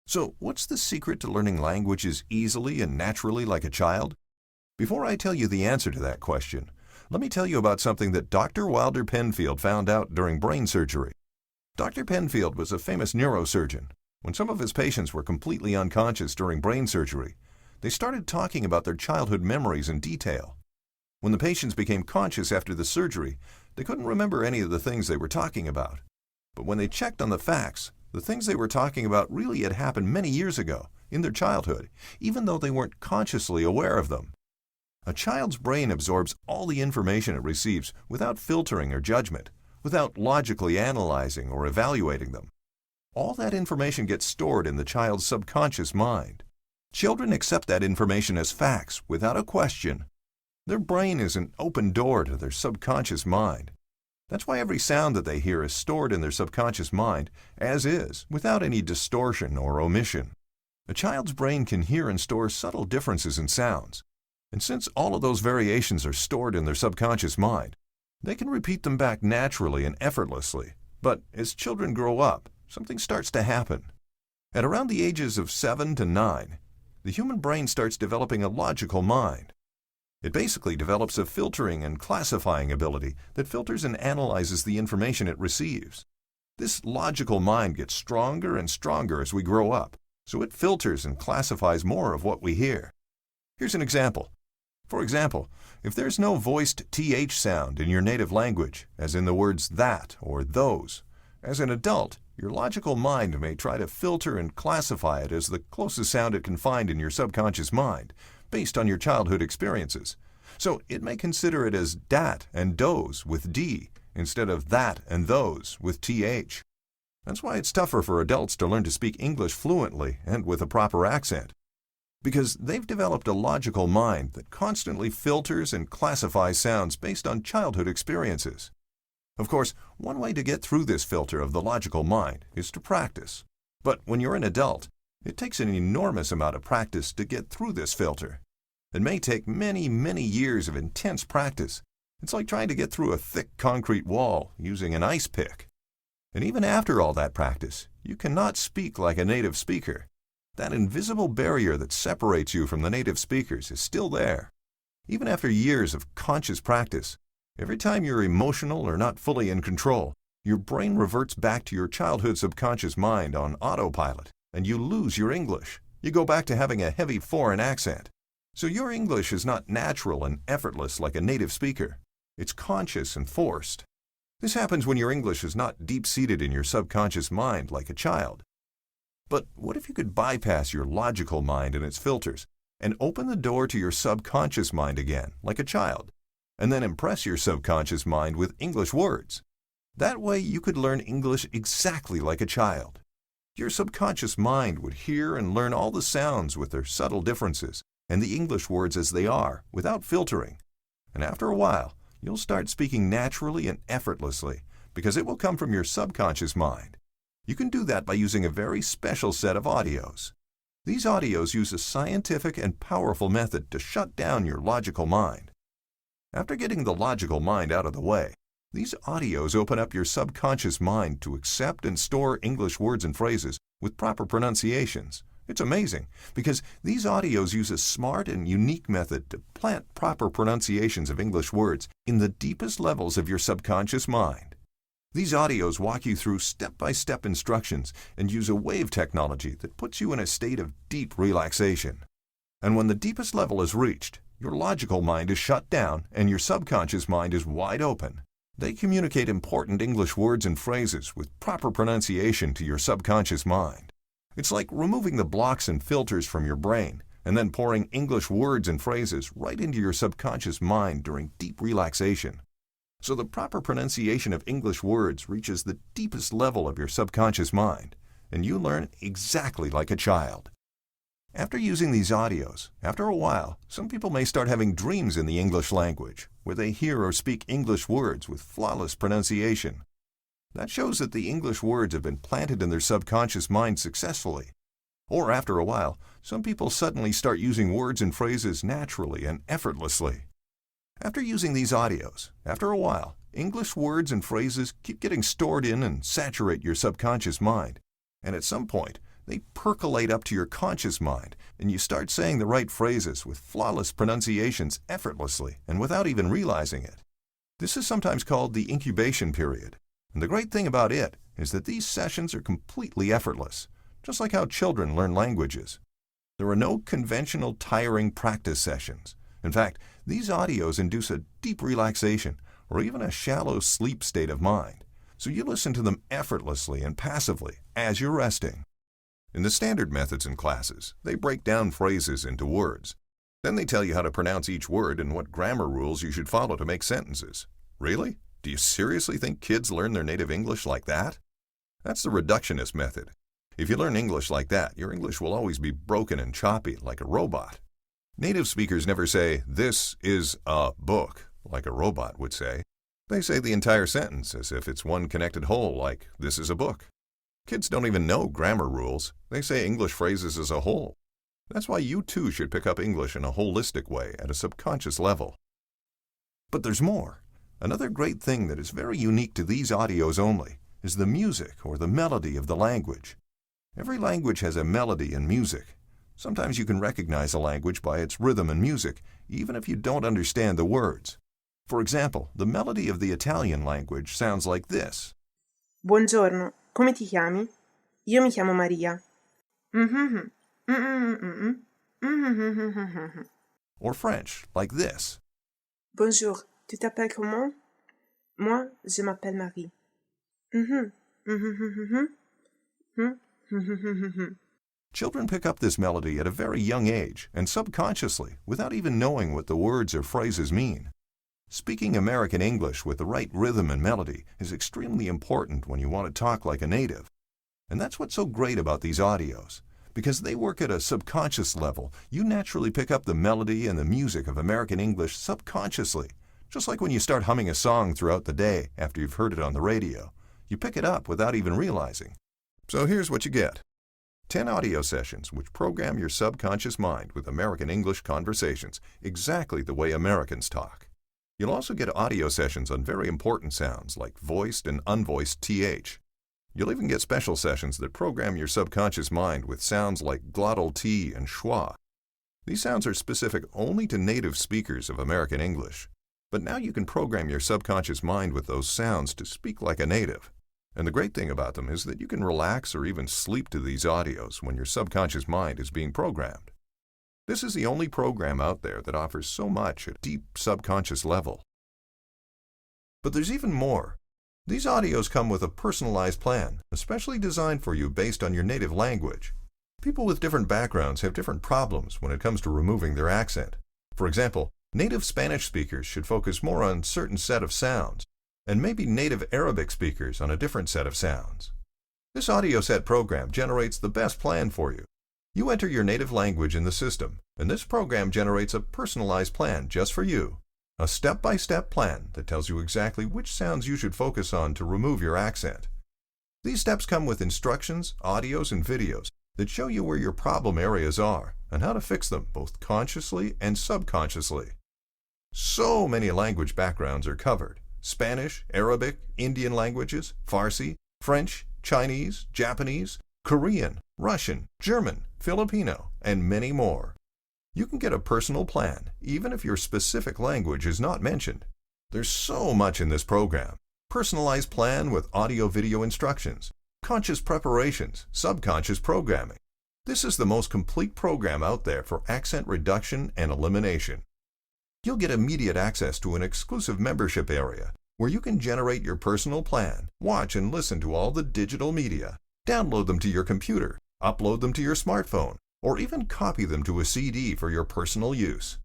So, what's the secret to learning languages easily and naturally like a child? Before I tell you the answer to that question, let me tell you about something that Dr. Wilder Penfield found out during brain surgery. Dr. Penfield was a famous neurosurgeon. When some of his patients were completely unconscious during brain surgery, they started talking about their childhood memories in detail. When the patients became conscious after the surgery, they couldn't remember any of the things they were talking about. But when they checked on the facts, the things they were talking about really had happened many years ago, in their childhood, even though they weren't consciously aware of them. A child's brain absorbs all the information it receives without filtering or judgment, without logically analyzing or evaluating them. All that information gets stored in the child's subconscious mind. Children accept that information as facts without a question. Their brain is an open door to their subconscious mind. That's why every sound that they hear is stored in their subconscious mind as is, without any distortion or omission. A child's brain can hear and store subtle differences in sounds. And since all of those variations are stored in their subconscious mind, they can repeat them back naturally and effortlessly. But as children grow up, something starts to happen. At around the ages of 7 to 9, the human brain starts developing a logical mind. It basically develops a filtering and classifying ability that filters and analyzes the information it receives. This logical mind gets stronger and stronger as we grow up, so it filters and classifies more of what we hear. Here's an example. For example, if there's no voiced th sound in your native language, as in the words that or those, as an adult, your logical mind may try to filter and classify it as the closest sound it can find in your subconscious mind, based on your childhood experiences. So it may consider it as dat and doze with D instead of that and those with TH. That's why it's tougher for adults to learn to speak English fluently and with a proper accent. Because they've developed a logical mind that constantly filters and classifies sounds based on childhood experiences. Of course, one way to get through this filter of the logical mind is to practice. But when you're an adult, it takes an enormous amount of practice to get through this filter. It may take many, many years of intense practice. It's like trying to get through a thick concrete wall using an ice pick. And even after all that practice, you cannot speak like a native speaker. That invisible barrier that separates you from the native speakers is still there. Even after years of conscious practice, every time you're emotional or not fully in control, your brain reverts back to your childhood subconscious mind on autopilot, and you lose your English. You go back to having a heavy foreign accent. So your English is not natural and effortless like a native speaker. It's conscious and forced. This happens when your English is not deep-seated in your subconscious mind like a child. But what if you could bypass your logical mind and its filters and open the door to your subconscious mind again, like a child, and then impress your subconscious mind with English words? That way you could learn English exactly like a child. Your subconscious mind would hear and learn all the sounds with their subtle differences and the English words as they are, without filtering. And after a while, you'll start speaking naturally and effortlessly because it will come from your subconscious mind. You can do that by using a very special set of audios. These audios use a scientific and powerful method to shut down your logical mind. After getting the logical mind out of the way, these audios open up your subconscious mind to accept and store English words and phrases with proper pronunciations. It's amazing, because these audios use a smart and unique method to plant proper pronunciations of English words in the deepest levels of your subconscious mind. These audios walk you through step-by-step instructions and use a wave technology that puts you in a state of deep relaxation. And when the deepest level is reached, your logical mind is shut down and your subconscious mind is wide open. They communicate important English words and phrases with proper pronunciation to your subconscious mind. It's like removing the blocks and filters from your brain and then pouring English words and phrases right into your subconscious mind during deep relaxation. So the proper pronunciation of English words reaches the deepest level of your subconscious mind, and you learn exactly like a child. After using these audios, after a while, some people may start having dreams in the English language, where they hear or speak English words with flawless pronunciation. That shows that the English words have been planted in their subconscious mind successfully. Or after a while, some people suddenly start using words and phrases naturally and effortlessly. After using these audios, after a while, English words and phrases keep getting stored in and saturate your subconscious mind, and at some point, They percolate up to your conscious mind, and you start saying the right phrases with flawless pronunciations effortlessly and without even realizing it. This is sometimes called the incubation period, and the great thing about it is that these sessions are completely effortless, just like how children learn languages. There are no conventional tiring practice sessions. In fact, these audios induce a deep relaxation or even a shallow sleep state of mind, so you listen to them effortlessly and passively as you're resting. In the standard methods in classes, they break down phrases into words. Then they tell you how to pronounce each word and what grammar rules you should follow to make sentences. Really? Do you seriously think kids learn their native English like that? That's the reductionist method. If you learn English like that, your English will always be broken and choppy, like a robot. Native speakers never say, "This is a book," like a robot would say. They say the entire sentence as if it's one connected whole, like, "This is a book." Kids don't even know grammar rules. They say English phrases as a whole. That's why you too should pick up English in a holistic way at a subconscious level. But there's more. Another great thing that is very unique to these audios only is the music or the melody of the language. Every language has a melody and music. Sometimes you can recognize a language by its rhythm and music, even if you don't understand the words. For example, the melody of the Italian language sounds like this. Buongiorno, come ti chiami? Io mi chiamo Maria. Or French, like this. Bonjour, tu t'appelles comment? Moi, je m'appelle Marie. Children pick up this melody at a very young age and subconsciously, without even knowing what the words or phrases mean. Speaking American English with the right rhythm and melody is extremely important when you want to talk like a native. And that's what's so great about these audios. Because they work at a subconscious level, you naturally pick up the melody and the music of American English subconsciously, just like when you start humming a song throughout the day after you've heard it on the radio. You pick it up without even realizing. So here's what you get. 10 audio sessions which program your subconscious mind with American English conversations exactly the way Americans talk. You'll also get audio sessions on very important sounds like voiced and unvoiced TH. You'll even get special sessions that program your subconscious mind with sounds like glottal T and schwa. These sounds are specific only to native speakers of American English. But now you can program your subconscious mind with those sounds to speak like a native. And the great thing about them is that you can relax or even sleep to these audios when your subconscious mind is being programmed. This is the only program out there that offers so much at a deep subconscious level. But there's even more. These audios come with a personalized plan, especially designed for you based on your native language. People with different backgrounds have different problems when it comes to removing their accent. For example, native Spanish speakers should focus more on a certain set of sounds, and maybe native Arabic speakers on a different set of sounds. This audio set program generates the best plan for you. You enter your native language in the system, and this program generates a personalized plan just for you. A step-by-step plan that tells you exactly which sounds you should focus on to remove your accent. These steps come with instructions, audios, and videos that show you where your problem areas are and how to fix them both consciously and subconsciously. So many language backgrounds are covered. Spanish, Arabic, Indian languages, Farsi, French, Chinese, Japanese, Korean, Russian, German, Filipino, and many more. You can get a personal plan, even if your specific language is not mentioned. There's so much in this program. Personalized plan with audio-video instructions, conscious preparations, subconscious programming. This is the most complete program out there for accent reduction and elimination. You'll get immediate access to an exclusive membership area where you can generate your personal plan, watch and listen to all the digital media, download them to your computer, upload them to your smartphone, or even copy them to a CD for your personal use.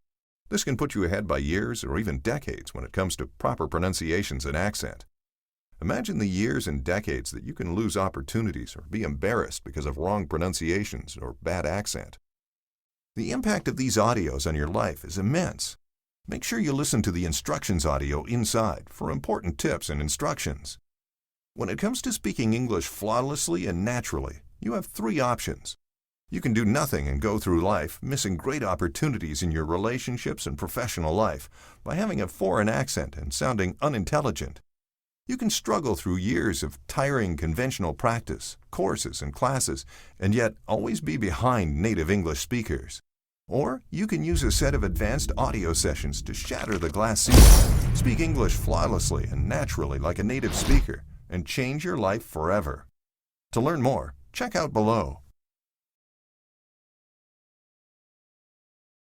This can put you ahead by years or even decades when it comes to proper pronunciations and accent. Imagine the years and decades that you can lose opportunities or be embarrassed because of wrong pronunciations or bad accent. The impact of these audios on your life is immense. Make sure you listen to the instructions audio inside for important tips and instructions. When it comes to speaking English flawlessly and naturally, you have 3 options. You can do nothing and go through life missing great opportunities in your relationships and professional life by having a foreign accent and sounding unintelligent. You can struggle through years of tiring conventional practice, courses, and classes, and yet always be behind native English speakers. Or you can use a set of advanced audio sessions to shatter the glass ceiling, speak English flawlessly and naturally like a native speaker, and change your life forever. To learn more, check out below.